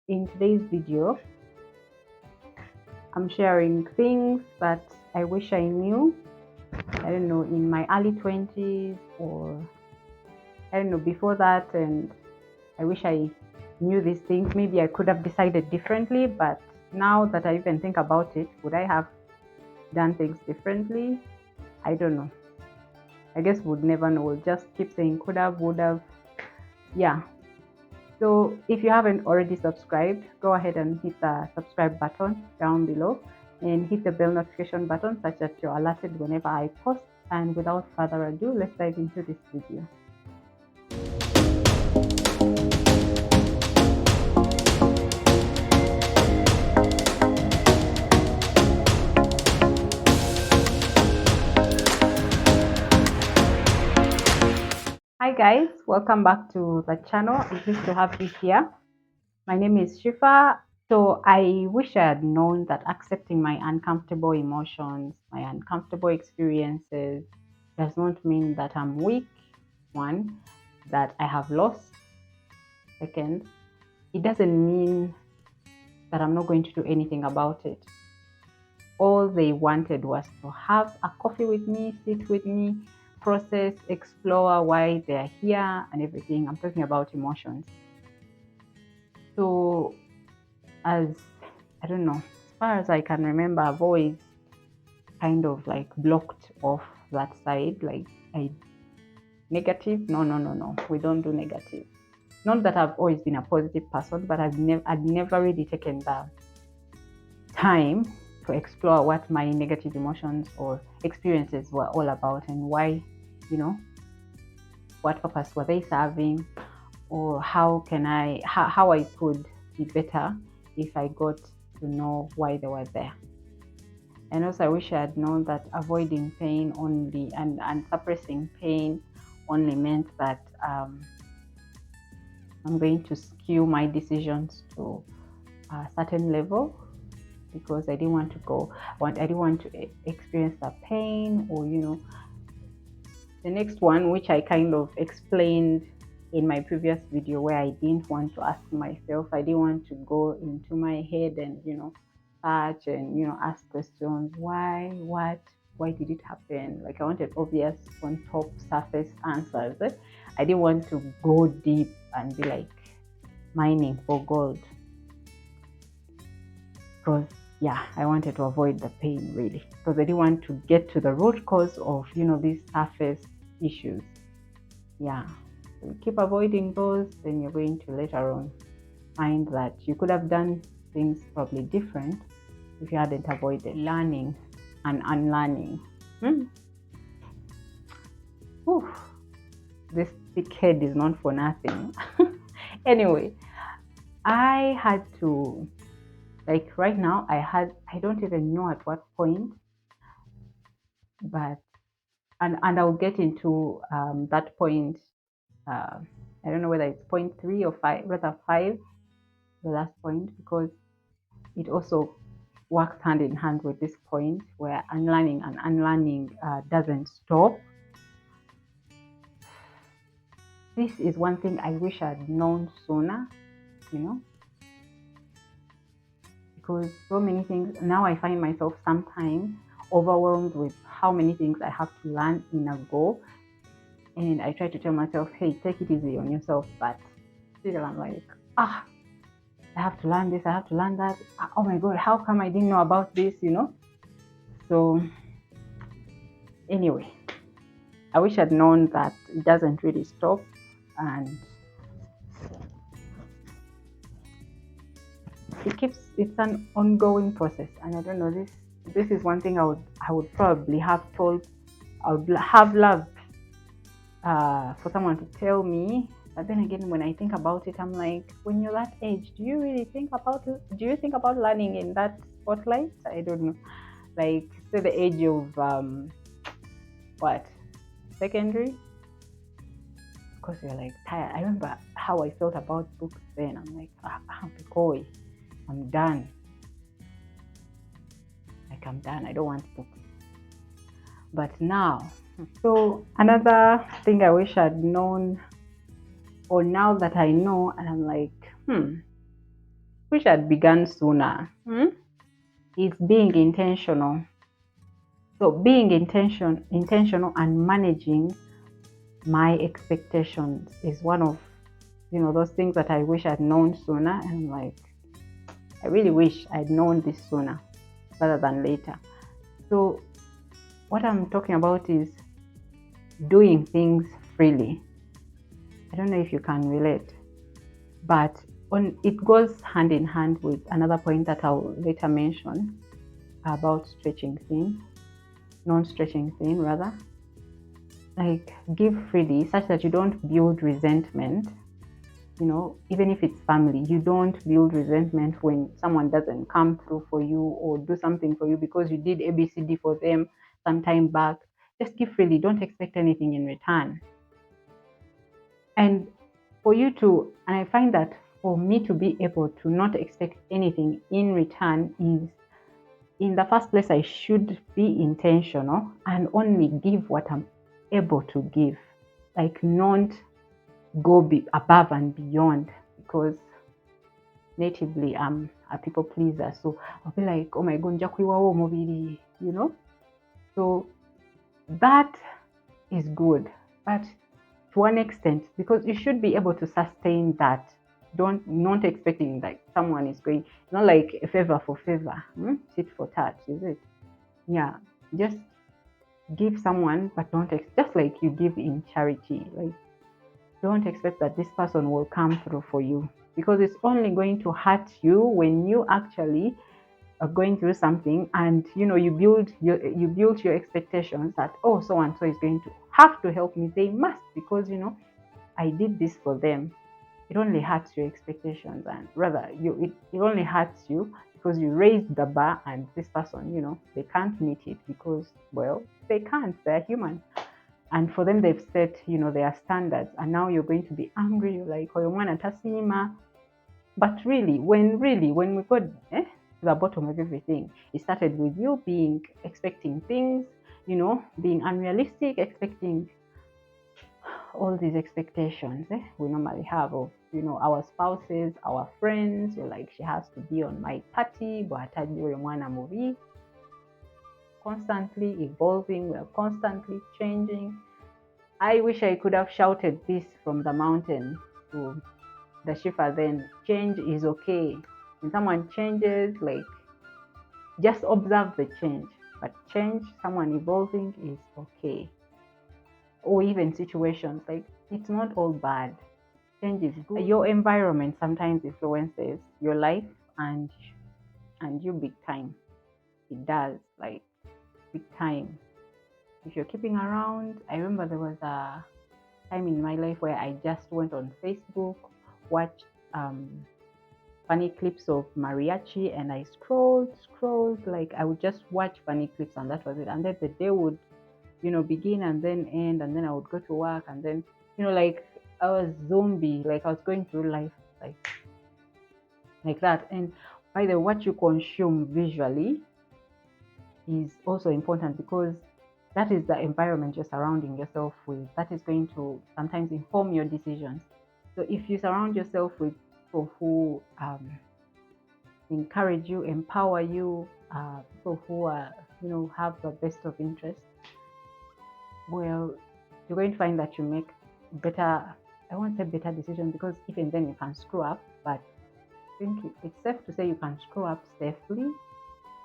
In today's video, I'm sharing things that I wish I knew, I don't know, in my early 20s or I don't know, before that. And I wish I knew these things. Maybe I could have decided differently, but now that I even think about it, would I have done things differently? I don't know. I guess we'll never know. We'll just keep saying could have, would have. Yeah. So if you haven't already subscribed, go ahead and hit the subscribe button down below and hit the bell notification button such that you're alerted whenever I post. And without further ado, let's dive into this video. Hi guys, welcome back to the channel. I'm pleased to have you here. My name is Shifa. So I wish I had known that accepting my uncomfortable emotions, my uncomfortable experiences does not mean that I'm weak. One, that I have lost. Second, it doesn't mean that I'm not going to do anything about it. All they wanted was to have a coffee with me, sit with me, process, explore why they're here and everything. I'm talking about emotions. So as I don't know, as far as I can remember, I've always kind of like blocked off that side. Like negative. No. We don't do negative. Not that I've always been a positive person, but I'd never really taken the time to explore what my negative emotions or experiences were all about and why, what purpose were they serving, or how I could be better if I got to know why they were there. And also I wish I had known that avoiding pain only and suppressing pain only meant that I'm going to skew my decisions to a certain level, because I didn't want to I didn't want to experience the pain, or the next one, which I kind of explained in my previous video, where I didn't want to ask myself, I didn't want to go into my head and search and ask questions, why, what, why did it happen? Like I wanted obvious on top surface answers. I didn't want to go deep and be like mining for gold, because I wanted to avoid the pain, really, because I didn't want to get to the root cause of these surface issues. So you keep avoiding those, then you're going to later on find that you could have done things probably different if you hadn't avoided. Learning and unlearning. This thick head is not for nothing. Anyway, I had to, like right now, I don't even know at what point, but and I'll get into that point. I don't know whether it's point 3 or 5, rather 5, the last point, because it also works hand in hand with this point where unlearning and unlearning doesn't stop. This is one thing I wish I'd known sooner, because so many things. Now I find myself sometimes overwhelmed with how many things I have to learn in a go. And I try to tell myself, hey, take it easy on yourself. But still I'm like, I have to learn this, I have to learn that. Oh my God, how come I didn't know about this, So anyway, I wish I'd known that it doesn't really stop, and it's an ongoing process. And I don't know, this is one thing I would probably have told, I would have loved for someone to tell me. But then again, when I think about it, I'm like, when you're that age, do you think about learning in that spotlight? I don't know. Like, say the age of secondary, because you're like tired. I remember how I felt about books then. I'm like, I'm done. Like, I'm done. I don't want books. But now, so another thing I wish I'd known, or now that I know, and I'm like, wish I'd begun sooner. Is being intentional. So being intentional and managing my expectations is one of those things that I wish I'd known sooner. And like, I really wish I'd known this sooner rather than later. So what I'm talking about is doing things freely. I don't know if you can relate, but it goes hand in hand with another point that I'll later mention about stretching thin, non-stretching thin rather. Like, give freely such that you don't build resentment. Even if it's family, you don't build resentment when someone doesn't come through for you or do something for you because you did ABCD for them some time back. Just give freely. Don't expect anything in return. And I find that for me to be able to not expect anything in return is, in the first place, I should be intentional and only give what I'm able to give. Like, not go above and beyond, because natively I'm a people pleaser. So I'll be like, oh my god, so that is good, but to one extent, because you should be able to sustain that. Not expecting like someone is going, not like a favor for favor, tit for tat, is it? Yeah, just give someone, but don't just like you give in charity. Like, don't expect that this person will come through for you, because it's only going to hurt you when you actually are going through something and you build your expectations that, oh, so and so is going to have to help me. They must, because I did this for them. It only hurts your expectations, and rather it only hurts you because you raised the bar, and this person, they can't meet it because, well, they can't. They're human. And for them, they've set, their standards, and now you're going to be angry. You're like, oh, tasima. But really, when we got to the bottom of everything, it started with you expecting things, being unrealistic, expecting all these expectations we normally have of, our spouses, our friends. You're like, she has to be on my party, but movie. Constantly evolving, we're constantly changing. I wish I could have shouted this from the mountain to the Shifa then. Change is okay. When someone changes, like, just observe the change. But someone evolving is okay. Or even situations, like, it's not all bad. Change is good. Your environment sometimes influences your life and you big time. It does, like, big time. If you're keeping around, I remember there was a time in my life where I just went on Facebook, watched funny clips of mariachi, and I scrolled, like, I would just watch funny clips, and that was it. And then the day would, begin and then end, and then I would go to work, and then, like, I was zombie, like I was going through life like that. And by the way, what you consume visually is also important, because that is the environment you're surrounding yourself with. That is going to sometimes inform your decisions. So if you surround yourself with people who encourage you, empower you, people who are, have the best of interest, well, you're going to find that you make better, I won't say better decisions, because even then you can screw up, but I think it's safe to say you can screw up safely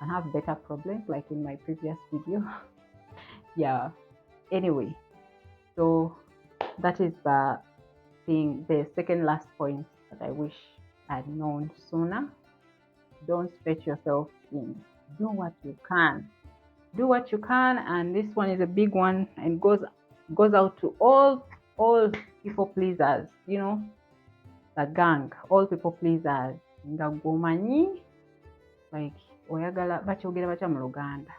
and have better problems, like in my previous video. Yeah, anyway, so that is the thing, the second last point that I wish I'd known sooner. Don't stretch yourself thin. Do what you can. And this one is a big one, and goes out to all people pleasers, the gang, all people pleasers. Nga gomanyi, like, oyagala bakyogera batya mu Luganda,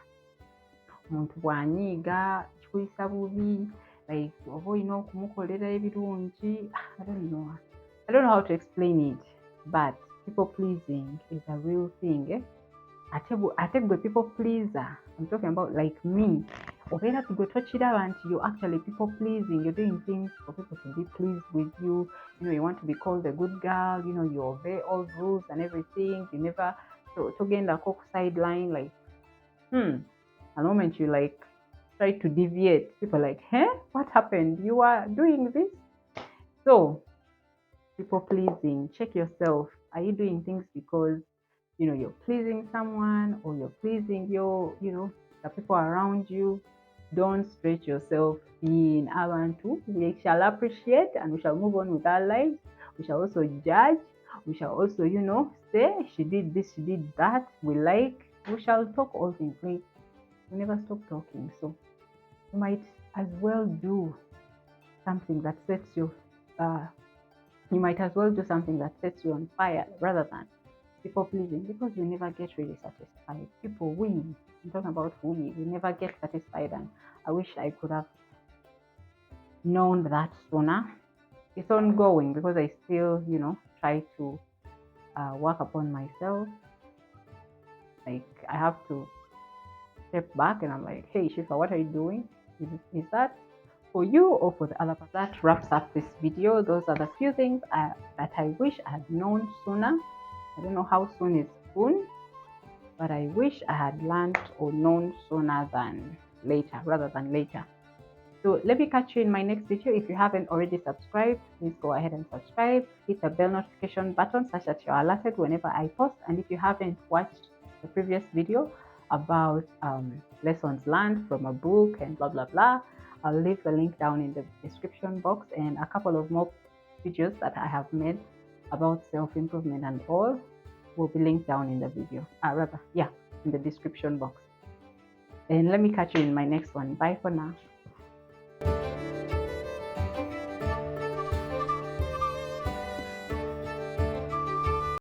omuntu bwanyiiga kikuyisa bubi, like, oba olina okumukolera ebirungi. I don't know how to explain it, but people pleasing is a real thing. Ate gwe people pleaser, I'm talking about like me, obera tugotokira abantu you're actually people pleasing, you're doing things for people to be pleased with you. You want to be called a good girl, you obey all rules and everything. You never togenda ko sideline, like the moment you like try to deviate, people like, what happened? You are doing this. So people pleasing, check yourself. Are you doing things because you're pleasing someone, or you're pleasing the people around you? Don't stretch yourself in. Abantu, we shall appreciate and we shall move on with our lives. We shall also judge. We shall also, say she did this, she did that. We shall talk all things. We never stop talking. So you might as well do something that sets you you might as well do something that sets you on fire rather than people pleasing, because we never get really satisfied. People, I'm talking about we never get satisfied, and I wish I could have known that sooner. It's ongoing because I still, try to work upon myself. Like, I have to step back and I'm like, hey, Shifa, what are you doing? Is that for you or for the other person? That wraps up this video. Those are the few things that I wish I had known sooner. I don't know how soon is soon, but I wish I had learned or known sooner than later, rather than later. So let me catch you in my next video. If you haven't already subscribed, please go ahead and subscribe. Hit the bell notification button such that you're alerted whenever I post. And if you haven't watched the previous video about lessons learned from a book and blah, blah, blah, I'll leave the link down in the description box, and a couple of more videos that I have made about self-improvement and all will be linked down in the video, in the description box. And let me catch you in my next one. Bye for now.